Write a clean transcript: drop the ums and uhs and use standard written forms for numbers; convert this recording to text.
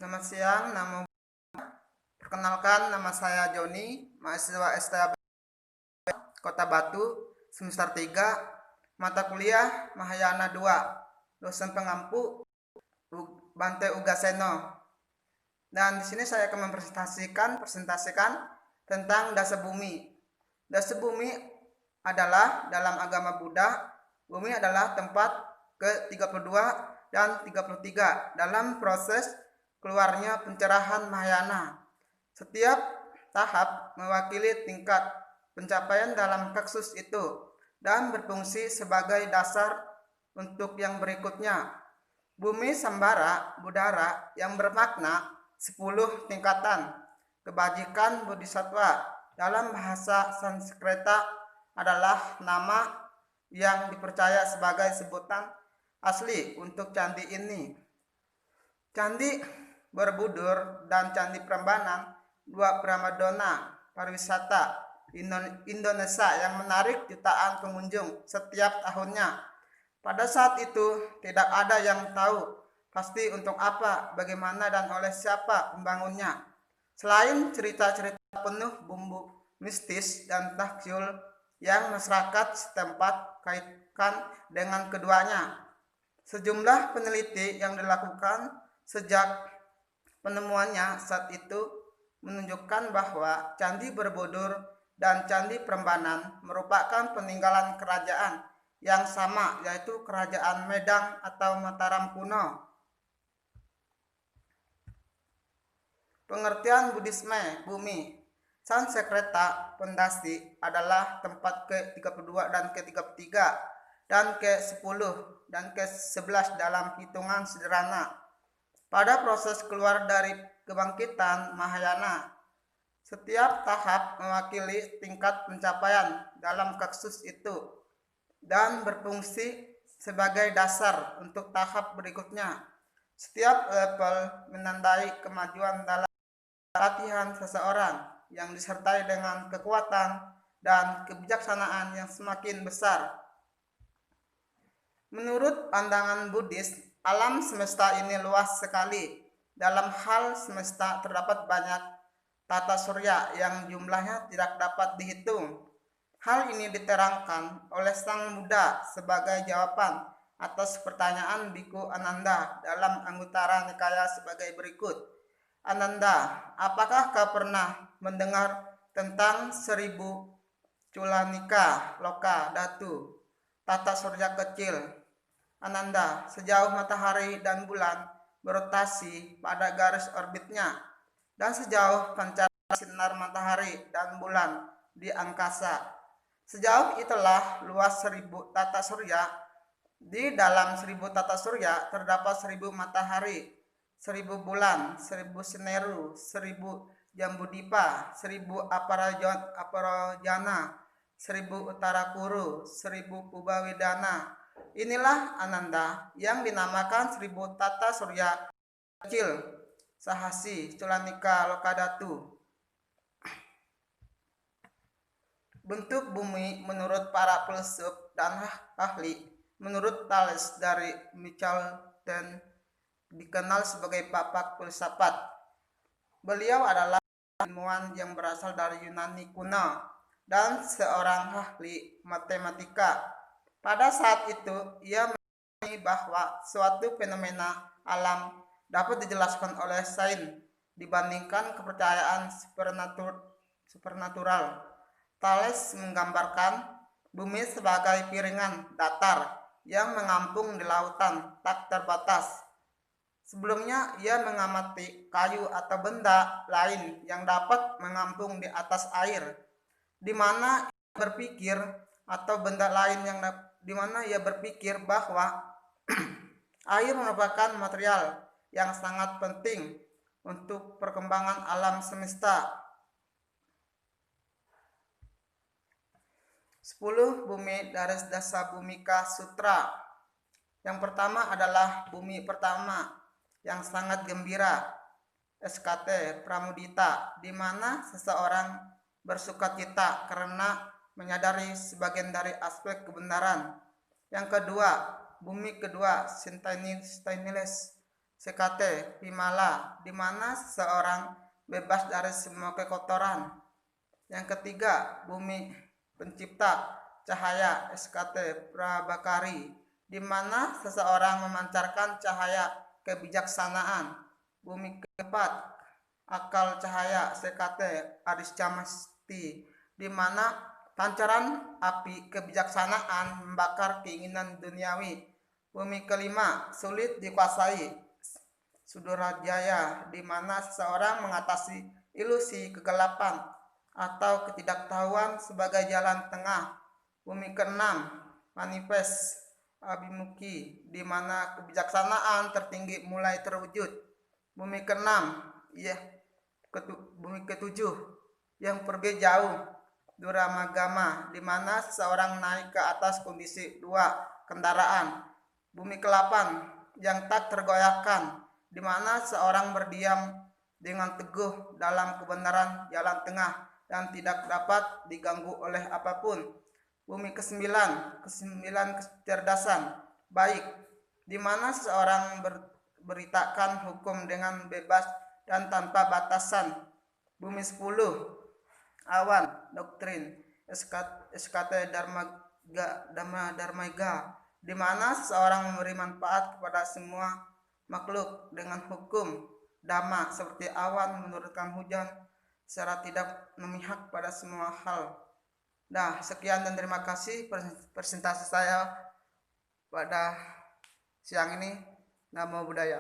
Selamat siang, perkenalkan nama saya Joni, mahasiswa STAB Kota Batu, semester 3, mata kuliah Mahayana 2, dosen pengampu Bante Ugaseno. Dan di sini saya akan presentasikan tentang dasar bumi. Dasar bumi adalah dalam agama Buddha, bumi adalah tempat ke-32 dan 33 dalam proses keluarnya pencerahan Mahayana. Setiap tahap mewakili tingkat pencapaian dalam kasus itu dan berfungsi sebagai dasar untuk yang berikutnya. Bumi Sambara Budara yang bermakna 10 tingkatan kebajikan bodhisattva dalam bahasa Sanskerta adalah nama yang dipercaya sebagai sebutan asli untuk candi ini. Candi Borobudur dan Candi Prambanan, dua pramadona pariwisata Indonesia yang menarik jutaan pengunjung setiap tahunnya. Pada saat itu tidak ada yang tahu pasti untuk apa, bagaimana, dan oleh siapa pembangunnya. Selain cerita-cerita penuh bumbu mistis dan takjil yang masyarakat setempat kaitkan dengan keduanya. Sejumlah peneliti yang dilakukan sejak penemuannya saat itu menunjukkan bahwa Candi Borobudur dan Candi Prambanan merupakan peninggalan kerajaan yang sama, yaitu Kerajaan Medang atau Mataram kuno. Pengertian Buddhisme bumi. Sanskerta pondasi adalah tempat ke-32 dan ke-33 dan ke-10 dan ke-11 dalam hitungan sederhana. Pada proses keluar dari kebangkitan Mahayana, setiap tahap mewakili tingkat pencapaian dalam kasus itu dan berfungsi sebagai dasar untuk tahap berikutnya. Setiap level menandai kemajuan dalam latihan seseorang yang disertai dengan kekuatan dan kebijaksanaan yang semakin besar. Menurut pandangan Buddhis, alam semesta ini luas sekali. Dalam hal semesta terdapat banyak tata surya yang jumlahnya tidak dapat dihitung. Hal ini diterangkan oleh Sang Buddha sebagai jawaban atas pertanyaan Biku Ananda dalam Anguttara Nikaya sebagai berikut. Ananda, apakah kau pernah mendengar tentang 1000 Culanika Loka Datu, tata surya kecil? Ananda, sejauh matahari dan bulan berotasi pada garis orbitnya, dan sejauh pancaran sinar matahari dan bulan di angkasa. Sejauh itulah luas 1000 tata surya. Di dalam 1000 tata surya terdapat 1000 matahari, 1000 bulan, 1000 Seneru, 1000 Jambudipa, 1000 Aparajana, 1000 Uttarakuru, 1000 Pubawedana. Inilah Ananda yang dinamakan 1000 tata surya kecil, Sahasi Culanika Lokadatu. Bentuk bumi menurut para filsuf dan ahli. Menurut Thales dari Michelden dikenal sebagai Bapak filsafat. Beliau adalah ilmuwan yang berasal dari Yunani kuno dan seorang ahli matematika. Pada saat itu, ia meyakini bahwa suatu fenomena alam dapat dijelaskan oleh sains dibandingkan kepercayaan supernatural. Thales menggambarkan bumi sebagai piringan datar yang mengapung di lautan tak terbatas. Sebelumnya, ia mengamati kayu atau benda lain yang dapat mengapung di atas air, di mana ia berpikir bahwa air merupakan material yang sangat penting untuk perkembangan alam semesta. 10 bumi dari Dasa Bhumika Sutra. Yang pertama adalah bumi pertama yang sangat gembira, SKT Pramudita, di mana seseorang bersukacita karena menyadari sebagian dari aspek kebenaran. Yang kedua, bumi kedua Stainless SKT Himala, di mana seseorang bebas dari semua kekotoran. Yang ketiga, Bumi Pencipta Cahaya SKT Prabakari, di mana seseorang memancarkan cahaya kebijaksanaan. Bumi keempat, Akal Cahaya SKT Aris Camasti, di mana pancaran api kebijaksanaan membakar keinginan duniawi. Bumi kelima, Sulit Dikuasai Sudarajaya, di mana seseorang mengatasi ilusi kegelapan atau ketidaktahuan sebagai jalan tengah. Bumi keenam, Manifest Abimuki, di mana kebijaksanaan tertinggi mulai terwujud. Bumi keenam, bumi ketujuh, yang pergi jauh, Duramagama, di mana seseorang naik ke atas kondisi dua kendaraan. Bumi ke-8, yang tak tergoyahkan, di mana seorang berdiam dengan teguh dalam kebenaran jalan tengah yang tidak dapat diganggu oleh apapun. Bumi ke-9, kecerdasan baik, di mana seorang beritakan hukum dengan bebas dan tanpa batasan. Bumi 10, awan doktrin SKT Dharmaiga, di mana seorang memberi manfaat kepada semua makhluk dengan hukum dhamma seperti awan menurunkan hujan secara tidak memihak pada semua hal. Nah, sekian dan terima kasih presentasi saya pada siang ini. Namo Buddhaya.